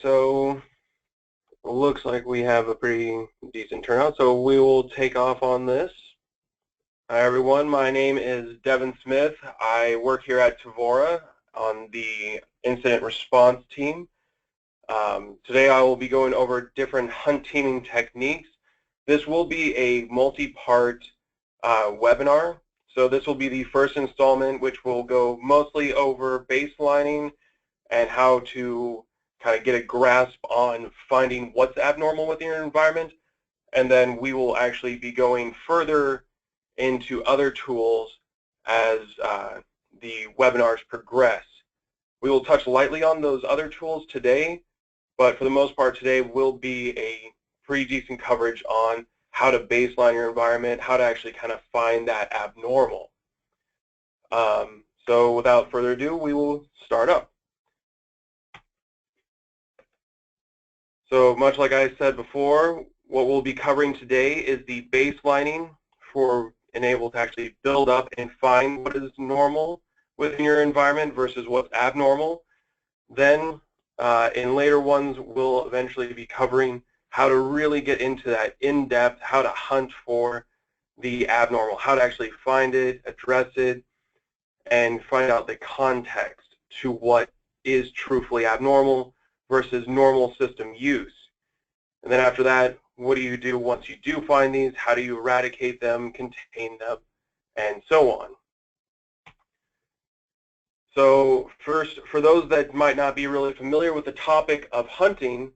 so looks like we have a pretty decent turnout, so we will take off on this. Hi everyone, my name is Devin Smith. I work here at Tavora on the incident response team. Today I will be going over different hunt teaming techniques. This will be a multi-part webinar. So this will be the first installment, which will go mostly over baselining and how to kind of get a grasp on finding what's abnormal within your environment. And then we will actually be going further into other tools as the webinars progress. We will touch lightly on those other tools today, but for the most part today will be a pretty decent coverage on how to baseline your environment, how to actually kind of find that abnormal. So without further ado, we will start up. So much like I said before, what we'll be covering today is the baselining for being able to actually build up and find what is normal within your environment versus what's abnormal. Then in later ones, we'll eventually be covering how to really get into that in-depth, how to hunt for the abnormal, how to actually find it, address it, and find out the context to what is truthfully abnormal versus normal system use. And then after that, what do you do once you do find these? How do you eradicate them, contain them, and so on? So first, for those that might not be really familiar with the topic of hunting,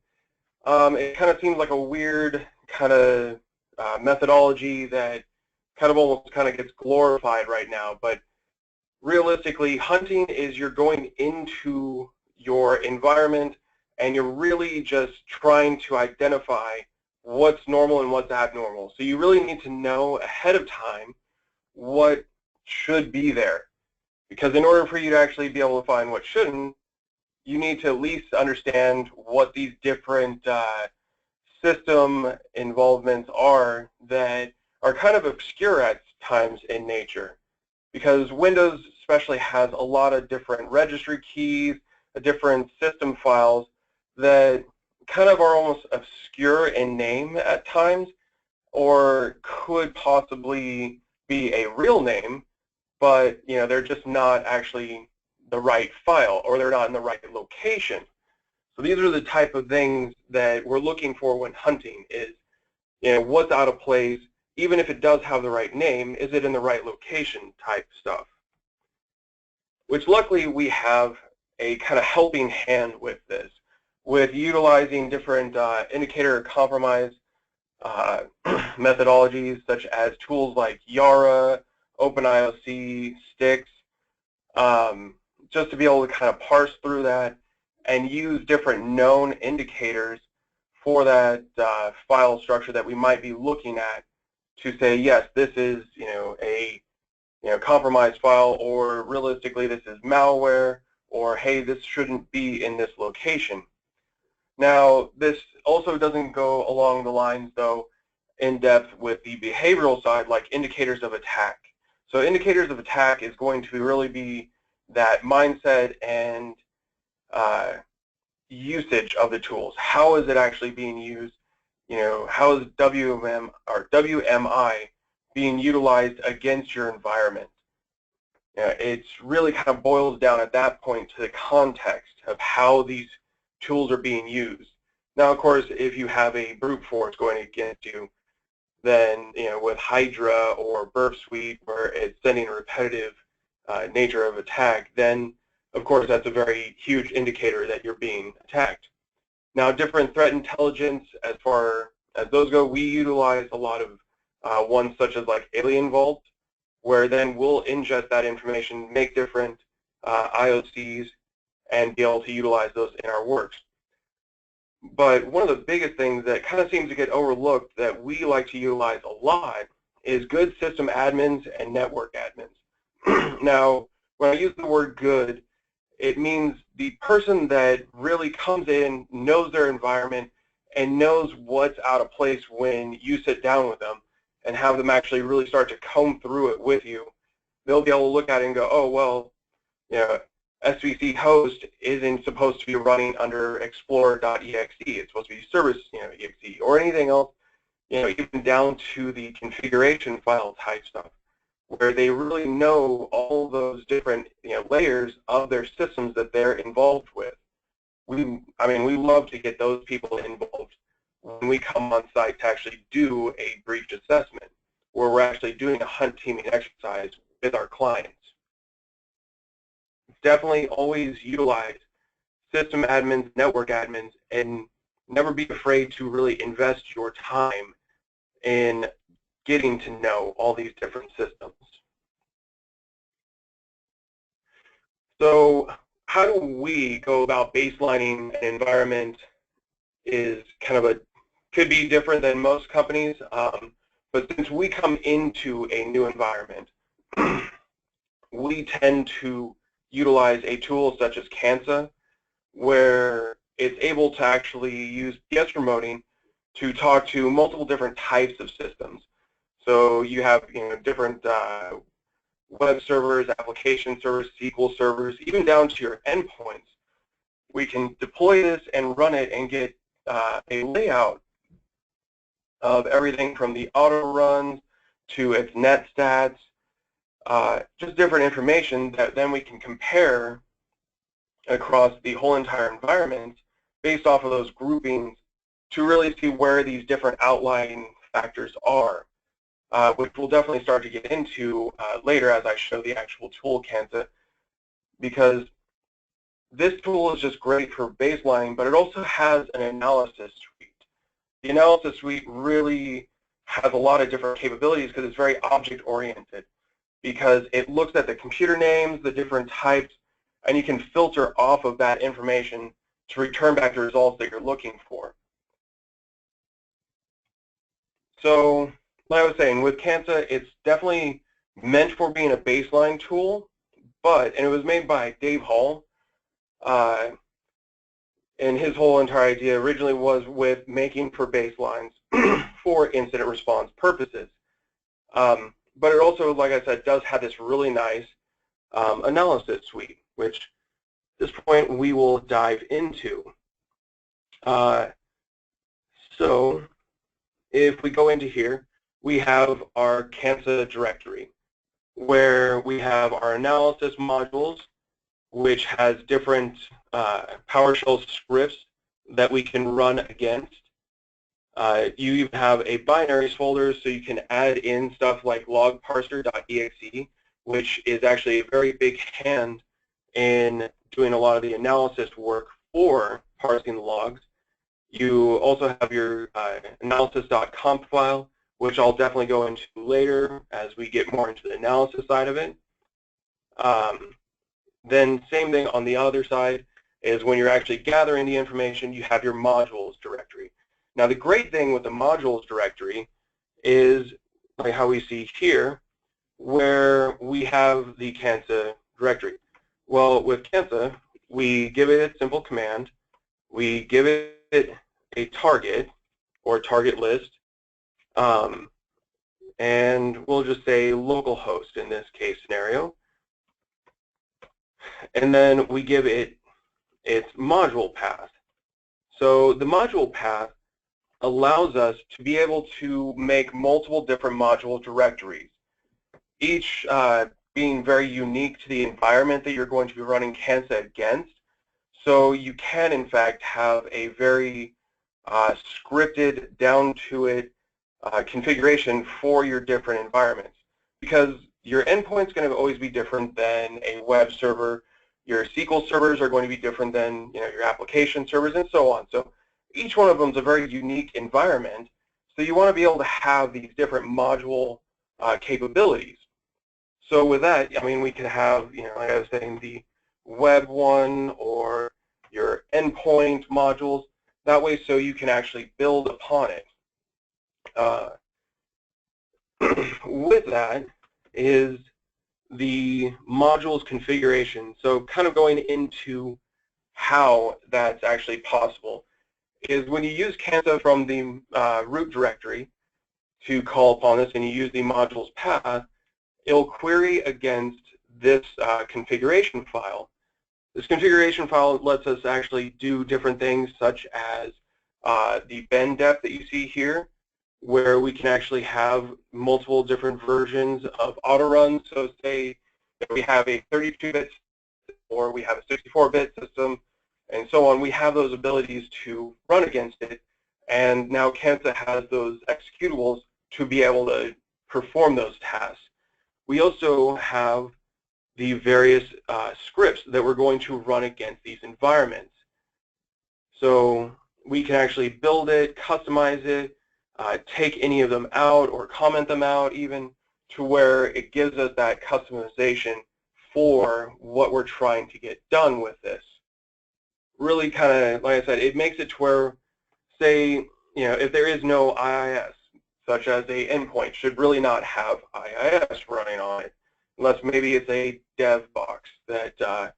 it kind of seems like a weird kind of methodology that kind of almost kind of gets glorified right now. But realistically, hunting is you're going into your environment and you're really just trying to identify what's normal and what's abnormal. So you really need to know ahead of time what should be there. Because in order for you to actually be able to find what shouldn't, you need to at least understand what these different system involvements are that are kind of obscure at times in nature. Because Windows especially has a lot of different registry keys, different system files that kind of are almost obscure in name at times, or could possibly be a real name, but they're just not actually the right file, or they're not in the right location. So these are the type of things that we're looking for when hunting is, what's out of place, even if it does have the right name, is it in the right location type stuff. Which luckily we have a kind of helping hand with this, with utilizing different indicator compromise methodologies such as tools like Yara, OpenIOC, Sticks, just to be able to kind of parse through that and use different known indicators for that file structure that we might be looking at to say, yes, this is a compromised file, or realistically this is malware, or hey, this shouldn't be in this location. Now, this also doesn't go along the lines, though, in depth with the behavioral side, like indicators of attack. So indicators of attack is going to really be that mindset and usage of the tools. How is it actually being used? How is WMI being utilized against your environment? It's really kind of boils down at that point to the context of how these tools are being used. Now, of course, if you have a brute force going against you, then with Hydra or Burp Suite, where it's sending a repetitive nature of attack, then of course that's a very huge indicator that you're being attacked. Now, different threat intelligence, as far as those go, we utilize a lot of ones such as like Alien Vault, where then we'll ingest that information, make different IOCs, and be able to utilize those in our works. But one of the biggest things that kind of seems to get overlooked that we like to utilize a lot is good system admins and network admins. Now, when I use the word good, it means the person that really comes in, knows their environment, and knows what's out of place when you sit down with them and have them actually really start to comb through it with you. They'll be able to look at it and go, oh, well, SVC host isn't supposed to be running under explorer.exe. It's supposed to be service, exe, or anything else, even down to the configuration file type stuff, where they really know all those different, layers of their systems that they're involved with. We love to get those people involved when we come on site to actually do a breach assessment, where we're actually doing a hunt teaming exercise with our clients. Definitely always utilize system admins, network admins, and never be afraid to really invest your time in getting to know all these different systems. So how do we go about baselining an environment is could be different than most companies, but since we come into a new environment, we tend to utilize a tool such as Kansa, where it's able to actually use PS remoting to talk to multiple different types of systems. So you have different web servers, application servers, SQL servers, even down to your endpoints. We can deploy this and run it and get a layout of everything from the auto runs to its net stats, just different information that then we can compare across the whole entire environment based off of those groupings to really see where these different outlying factors are, which we'll definitely start to get into later as I show the actual tool, Kansa, because this tool is just great for baselining, but it also has an analysis suite. The analysis suite really has a lot of different capabilities because it's very object-oriented, because it looks at the computer names, the different types, and you can filter off of that information to return back the results that you're looking for. So, like I was saying, with Kansa, it's definitely meant for being a baseline tool, and it was made by Dave Hall, and his whole entire idea originally was with making for baselines for incident response purposes. But it also, like I said, does have this really nice analysis suite, which at this point we will dive into. So if we go into here, we have our Kansa directory, where we have our analysis modules, which has different PowerShell scripts that we can run against. You even have a binaries folder, so you can add in stuff like logparser.exe, which is actually a very big hand in doing a lot of the analysis work for parsing the logs. You also have your analysis.conf file, which I'll definitely go into later as we get more into the analysis side of it. Then same thing on the other side is when you're actually gathering the information, you have your modules directory. Now the great thing with the modules directory is like how we see here, where we have the Kansa directory. Well, with Kansa, we give it a simple command, we give it a target or target list, and we'll just say localhost in this case scenario. And then we give it its module path. So the module path allows us to be able to make multiple different module directories, each being very unique to the environment that you're going to be running Kansa against. So you can, in fact, have a very scripted, down-to-it configuration for your different environments, because your endpoint's going to always be different than a web server. Your SQL servers are going to be different than your application servers, and so on. So each one of them is a very unique environment. So you want to be able to have these different module capabilities. So with that, we could have, like I was saying, the web one or your endpoint modules. That way, so you can actually build upon it. With that is the modules configuration. So kind of going into how that's actually possible is when you use Kansa from the root directory to call upon this and you use the modules path, it'll query against this configuration file. This configuration file lets us actually do different things, such as the bend depth that you see here, where we can actually have multiple different versions of auto run. So say that we have a 32-bit or we have a 64-bit system and so on, we have those abilities to run against it. And now Kansa has those executables to be able to perform those tasks. We also have the various scripts that we're going to run against these environments. So we can actually build it, customize it, take any of them out or comment them out even, to where it gives us that customization for what we're trying to get done with this. Really kind of, like I said, it makes it to where, say, if there is no IIS, such as a endpoint should really not have IIS running on it, unless maybe it's a dev box that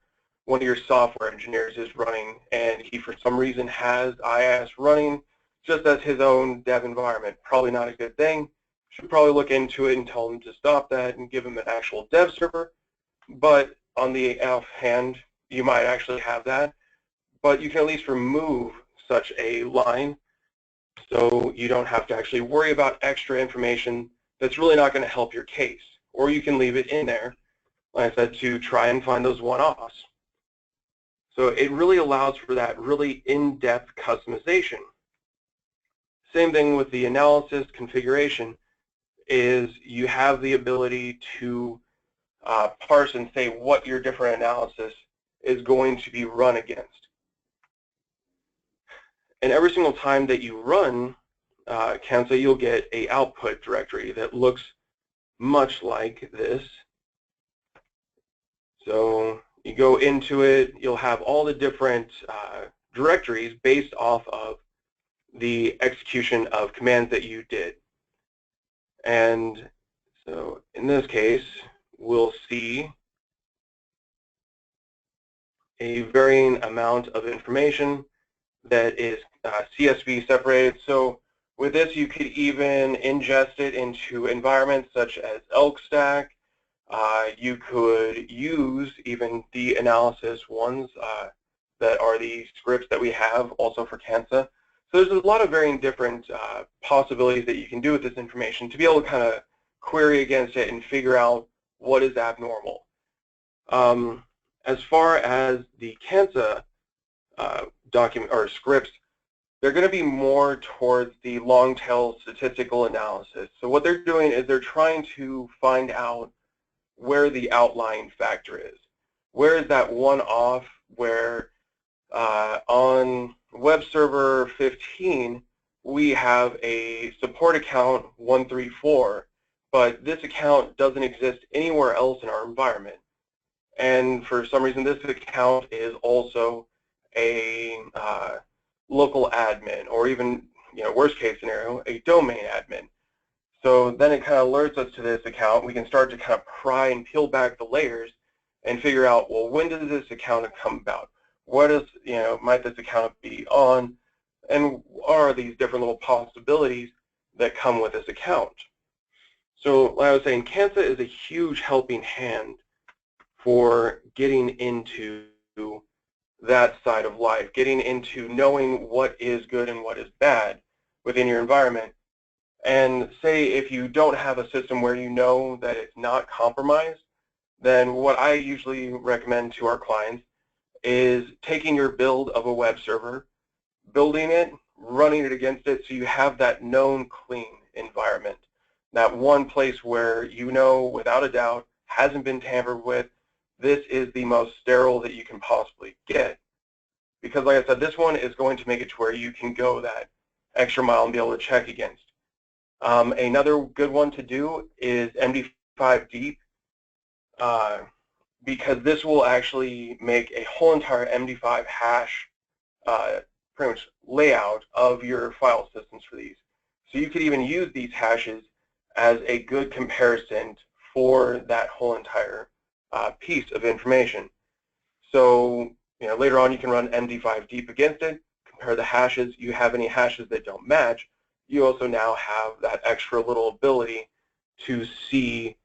one of your software engineers is running, and he for some reason has IIS running just as his own dev environment. Probably not a good thing. Should probably look into it and tell him to stop that and give him an actual dev server. But on the offhand, you might actually have that. But you can at least remove such a line so you don't have to actually worry about extra information that's really not going to help your case. Or you can leave it in there, like I said, to try and find those one-offs. So it really allows for that really in-depth customization. Same thing with the analysis configuration, is you have the ability to parse and say what your different analysis is going to be run against. And every single time that you run Kansa, you'll get an output directory that looks much like this. So you go into it, you'll have all the different directories based off of the execution of commands that you did. And so in this case, we'll see a varying amount of information that is CSV separated. So with this, you could even ingest it into environments such as elk stack. You could use even the analysis ones that are the scripts that we have also for Kansa. So there's a lot of varying different possibilities that you can do with this information to be able to kind of query against it and figure out what is abnormal. As far as the Kansa document or scripts, they're going to be more towards the long tail statistical analysis. So what they're doing is they're trying to find out where the outlying factor is. Where is that one off where on web server 15 we have a support account 134, but this account doesn't exist anywhere else in our environment. And for some reason this account is also a local admin, or even, worst case scenario, a domain admin. So then it kind of alerts us to this account. We can start to kind of pry and peel back the layers and figure out, well, when does this account come about? What is, might this account be on? And what are these different little possibilities that come with this account? So like I was saying, Kansa is a huge helping hand for getting into that side of life, getting into knowing what is good and what is bad within your environment. And say if you don't have a system where you know that it's not compromised, then what I usually recommend to our clients is taking your build of a web server, building it, running it against it, so you have that known clean environment, that one place where without a doubt hasn't been tampered with. This is the most sterile that you can possibly get. Because like I said, this one is going to make it to where you can go that extra mile and be able to check against. Another good one to do is MD5 deep, because this will actually make a whole entire MD5 hash pretty much layout of your file systems for these. So you could even use these hashes as a good comparison for that whole entire piece of information. So later on you can run MD5 deep against it, compare the hashes. You have any hashes that don't match, you also now have that extra little ability to see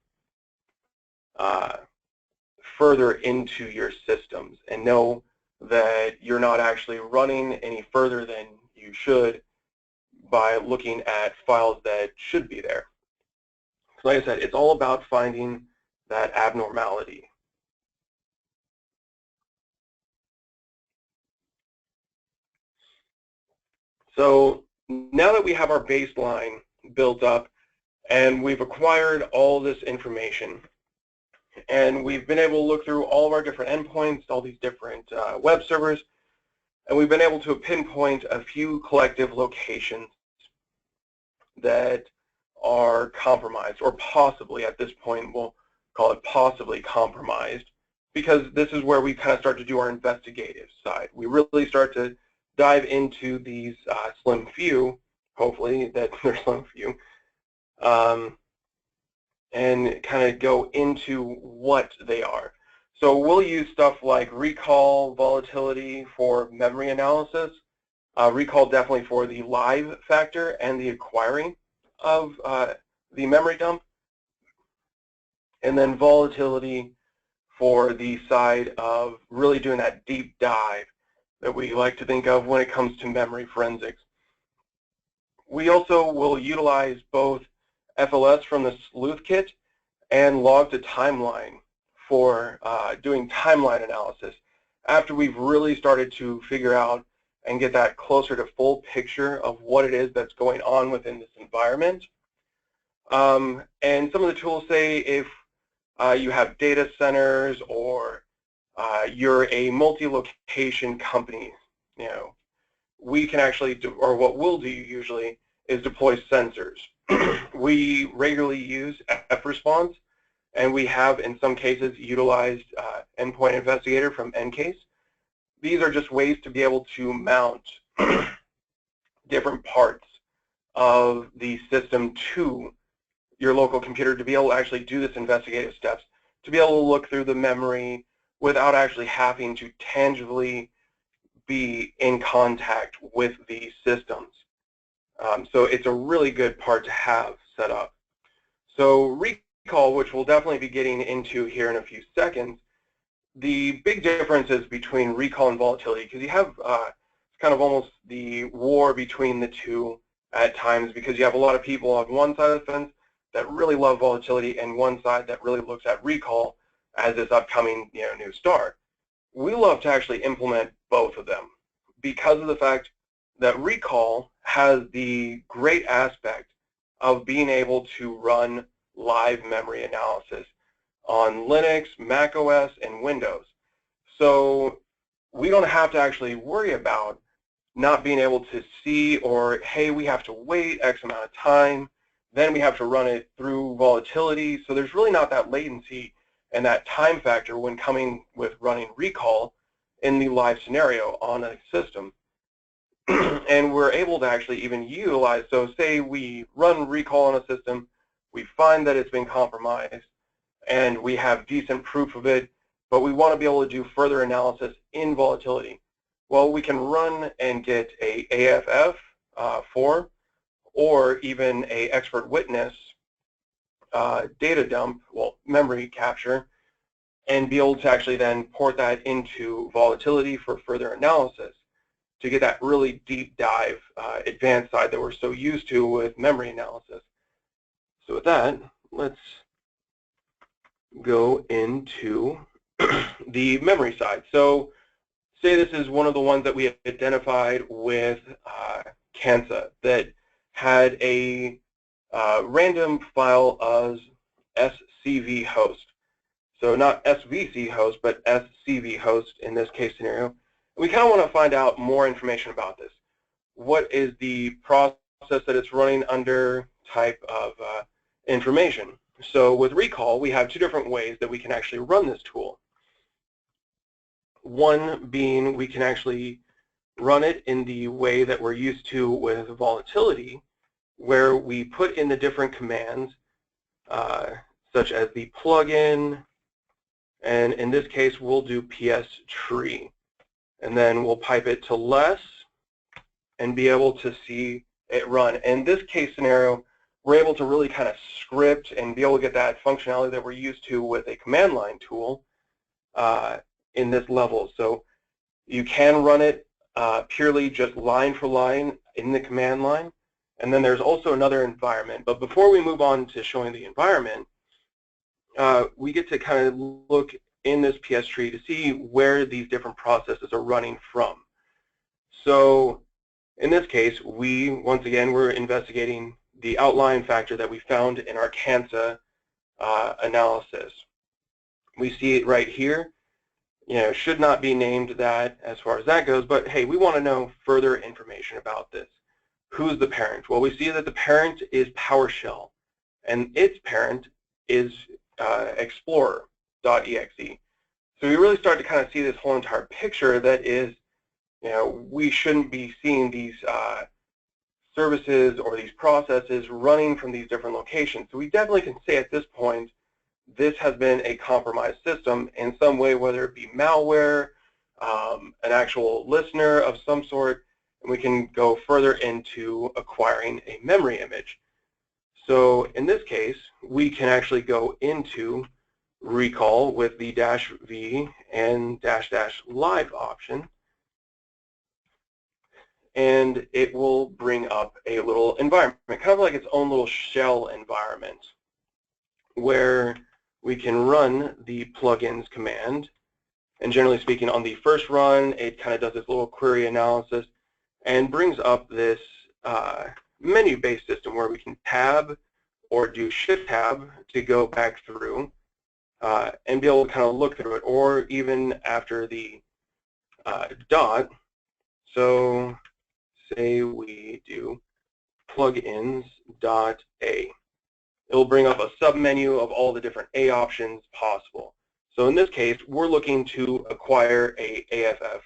further into your systems and know that you're not actually running any further than you should by looking at files that should be there. So like I said, it's all about finding that abnormality. So now that we have our baseline built up and we've acquired all this information and we've been able to look through all of our different endpoints, all these different web servers, and we've been able to pinpoint a few collective locations that are compromised, or possibly at this point we'll call it possibly compromised, because this is where we kind of start to do our investigative side. We really start to dive into these slim few, hopefully that they're slim few, and kind of go into what they are. So we'll use stuff like recall, volatility for memory analysis, recall definitely for the live factor and the acquiring of the memory dump, and then volatility for the side of really doing that deep dive that we like to think of when it comes to memory forensics. We also will utilize both FLS from the sleuth kit and log to timeline for doing timeline analysis after we've really started to figure out and get that closer to full picture of what it is that's going on within this environment. And some of the tools say if you have data centers or you're a multi-location company, you know, we can actually do, or what we'll do usually is deploy sensors. We regularly use F-response, and we have in some cases utilized Endpoint Investigator from Ncase. These are just ways to be able to mount different parts of the system to your local computer to be able to actually do this investigative steps, to be able to look through the memory without actually having to tangibly be in contact with the systems. So it's a really good part to have set up. So recall, which we'll definitely be getting into here in a few seconds, the big differences between recall and volatility, because you have kind of almost the war between the two at times, because you have a lot of people on one side of the fence that really love volatility and one side that really looks at recall as this upcoming new star. We love to actually implement both of them because of the fact that recall has the great aspect of being able to run live memory analysis on Linux, Mac OS, and Windows. So we don't have to actually worry about not being able to see, or hey, we have to wait X amount of time, then we have to run it through volatility. So there's really not that latency and that time factor when coming with running recall in the live scenario on a system. And we're able to actually even utilize, so say we run recall on a system, we find that it's been compromised, and we have decent proof of it, but we want to be able to do further analysis in volatility. Well, we can run and get a AFF form, or even a expert witness data dump, well, memory capture, and be able to actually then port that into volatility for further analysis to get that really deep dive advanced side that we're so used to with memory analysis. So with that, let's go into the memory side. So say this is one of the ones that we have identified with CANSA that had a random file as SCV host. So not SVC host, but SCV host in this case scenario. We kind of want to find out more information about this. What is the process that it's running under type of information? So with recall, we have two different ways that we can actually run this tool. One being we can actually run it in the way that we're used to with volatility, where we put in the different commands, such as the plugin, and in this case we'll do ps tree, and then we'll pipe it to less and be able to see it run. In this case scenario, we're able to really kind of script and be able to get that functionality that we're used to with a command line tool in this level. So you can run it purely just line for line in the command line. And then there's also another environment. But before we move on to showing the environment, we get to kind of look in this PS tree to see where these different processes are running from. So in this case, once again, we're investigating the outlying factor that we found in our CANSA analysis. We see it right here. Should not be named that as far as that goes, but hey, we want to know further information about this. Who's the parent? Well, we see that the parent is PowerShell, and its parent is Explorer.exe. So we really start to kind of see this whole entire picture that is, we shouldn't be seeing these services or these processes running from these different locations. So we definitely can say at this point, this has been a compromised system in some way, whether it be malware, an actual listener of some sort, and we can go further into acquiring a memory image. So in this case, we can actually go into recall with the -v and --live option, and it will bring up a little environment, kind of like its own little shell environment, where we can run the plugins command. And generally speaking, on the first run, it kind of does this little query analysis and brings up this menu-based system where we can tab or do Shift-Tab to go back through and be able to kind of look through it, or even after the dot. So say we do plugins.a. It will bring up a submenu of all the different A options possible. So in this case, we're looking to acquire a AFF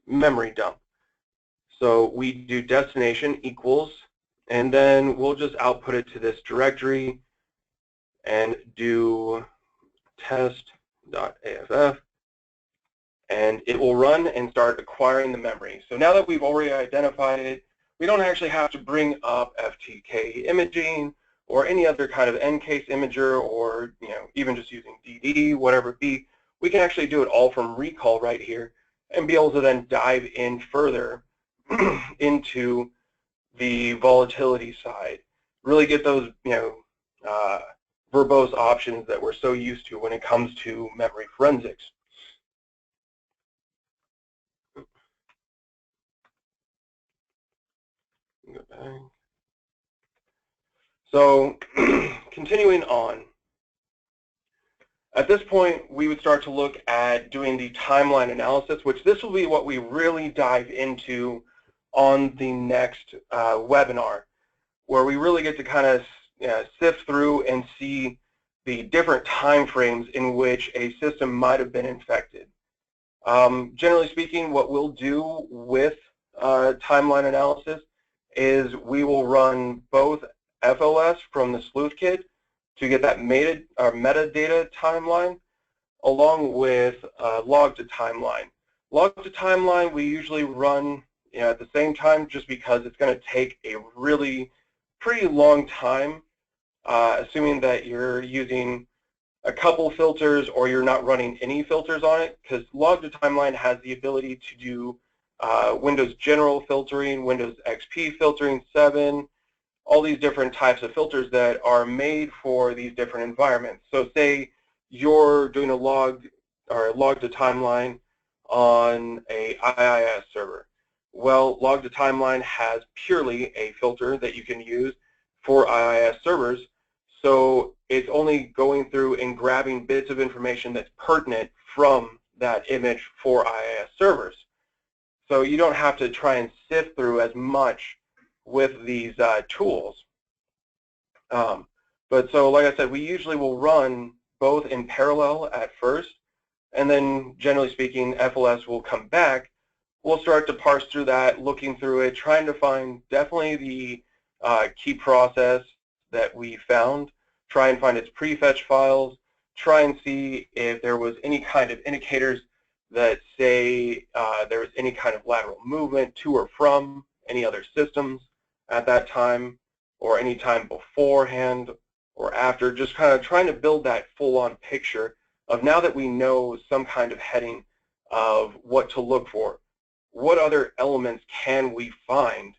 memory dump. So we do destination equals, and then we'll just output it to this directory and do test.aff, and it will run and start acquiring the memory. So now that we've already identified it, we don't actually have to bring up FTK imaging or any other kind of EnCase imager, or even just using DD, whatever it be. We can actually do it all from recall right here and be able to then dive in further into the volatility side. Really get those verbose options that we're so used to when it comes to memory forensics. Go back. So continuing on, at this point we would start to look at doing the timeline analysis, which this will be what we really dive into on the next webinar, where we really get to kind of sift through and see the different time frames in which a system might have been infected. Generally speaking, what we'll do with timeline analysis is we will run both FLS from the sleuth kit to get that metadata timeline, along with log to timeline. Log to timeline we usually run at the same time, just because it's going to take a pretty long time, assuming that you're using a couple filters or you're not running any filters on it, because log to timeline has the ability to do Windows General filtering, Windows XP filtering 7, all these different types of filters that are made for these different environments. So say you're doing a log to timeline on a IIS server. Well, log to timeline has purely a filter that you can use for IIS servers. So it's only going through and grabbing bits of information that's pertinent from that image for IIS servers. So you don't have to try and sift through as much with these tools. But so like I said, we usually will run both in parallel at first, and then generally speaking, FLS will come back. We'll start to parse through that, looking through it, trying to find definitely the key process that we found, try and find its prefetch files, try and see if there was any kind of indicators that say there was any kind of lateral movement to or from any other systems at that time, or any time beforehand or after, just kind of trying to build that full-on picture of now that we know some kind of heading of what to look for, what other elements can we find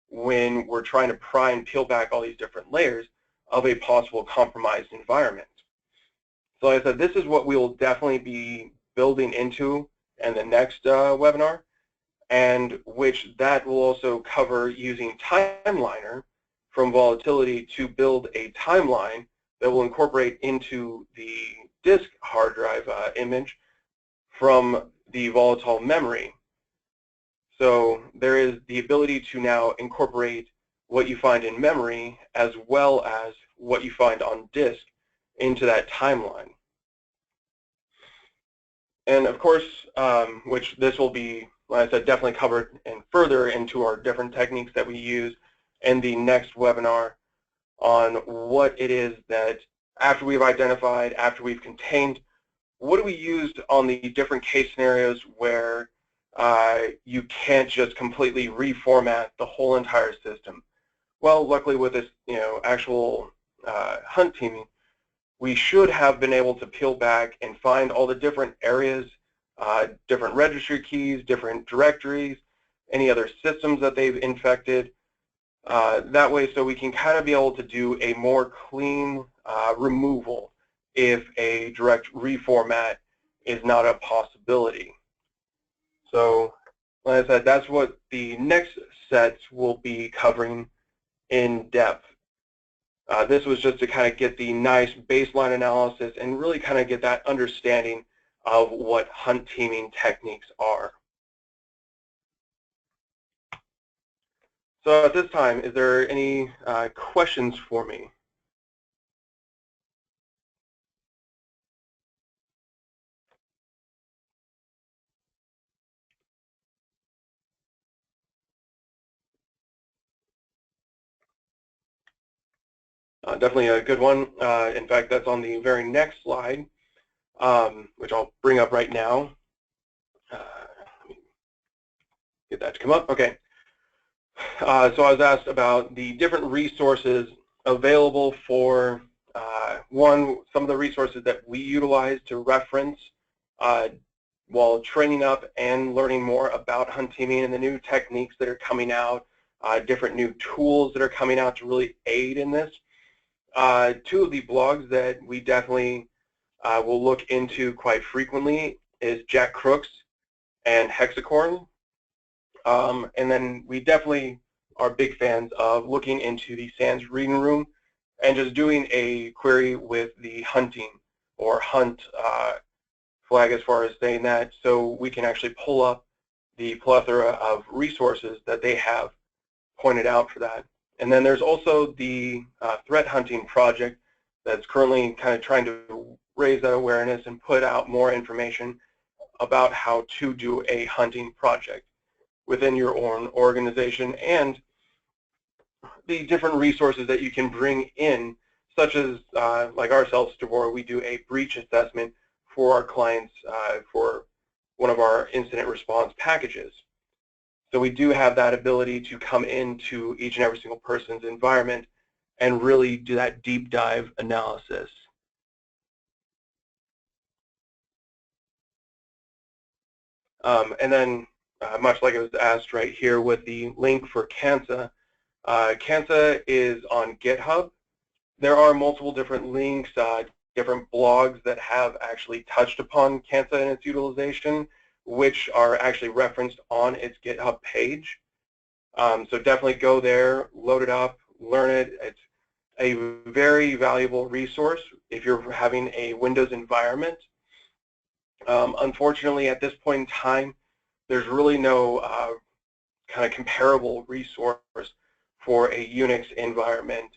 when we're trying to pry and peel back all these different layers of a possible compromised environment. So like I said, this is what we will definitely be building into in the next webinar, and which that will also cover using Timeliner from Volatility to build a timeline that will incorporate into the disk hard drive image from the volatile memory. So there is the ability to now incorporate what you find in memory as well as what you find on disk into that timeline. And of course, which this will be, like I said, definitely covered and further into our different techniques that we use in the next webinar on what it is that after we've identified, after we've contained, what do we use on the different case scenarios where you can't just completely reformat the whole entire system. Well, luckily with this, actual hunt teaming, we should have been able to peel back and find all the different areas, different registry keys, different directories, any other systems that they've infected. That way, so we can kind of be able to do a more clean removal if a direct reformat is not a possibility. So, like I said, that's what the next sets will be covering in depth. This was just to kind of get the nice baseline analysis and really kind of get that understanding of what hunt teaming techniques are. So at this time, is there any questions for me? Definitely a good one. In fact, that's on the very next slide, which I'll bring up right now. Let me get that to come up. Okay. So I was asked about the different resources available for, some of the resources that we utilize to reference while training up and learning more about hunt teaming and the new techniques that are coming out, different new tools that are coming out to really aid in this. Two of the blogs that we definitely will look into quite frequently is Jack Crooks and Hexacorn. And then we definitely are big fans of looking into the SANS reading room and just doing a query with the hunting or hunt flag as far as saying that, so we can actually pull up the plethora of resources that they have pointed out for that. And then there's also the threat hunting project that's currently kind of trying to raise that awareness and put out more information about how to do a hunting project within your own organization and the different resources that you can bring in, such as like ourselves, Devore, we do a breach assessment for our clients for one of our incident response packages. So we do have that ability to come into each and every single person's environment and really do that deep dive analysis. And then, much like it was asked right here with the link for CANSA, CANSA is on GitHub. There are multiple different links, different blogs that have actually touched upon CANSA and its utilization, which are actually referenced on its GitHub page. So definitely go there, load it up, learn it. It's a very valuable resource if you're having a Windows environment. Unfortunately, at this point in time, there's really no kind of comparable resource for a Unix environment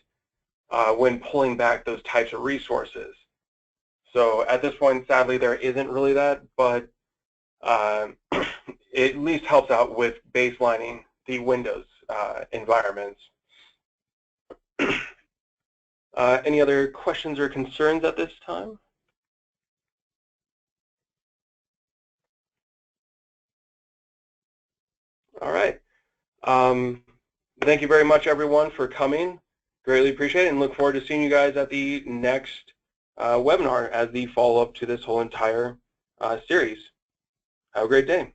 when pulling back those types of resources. So at this point, sadly, there isn't really that, but it at least helps out with baselining the Windows environments. Any other questions or concerns at this time? All right. Thank you very much, everyone, for coming. Greatly appreciate it, and look forward to seeing you guys at the next webinar as the follow-up to this whole entire series. Have a great day.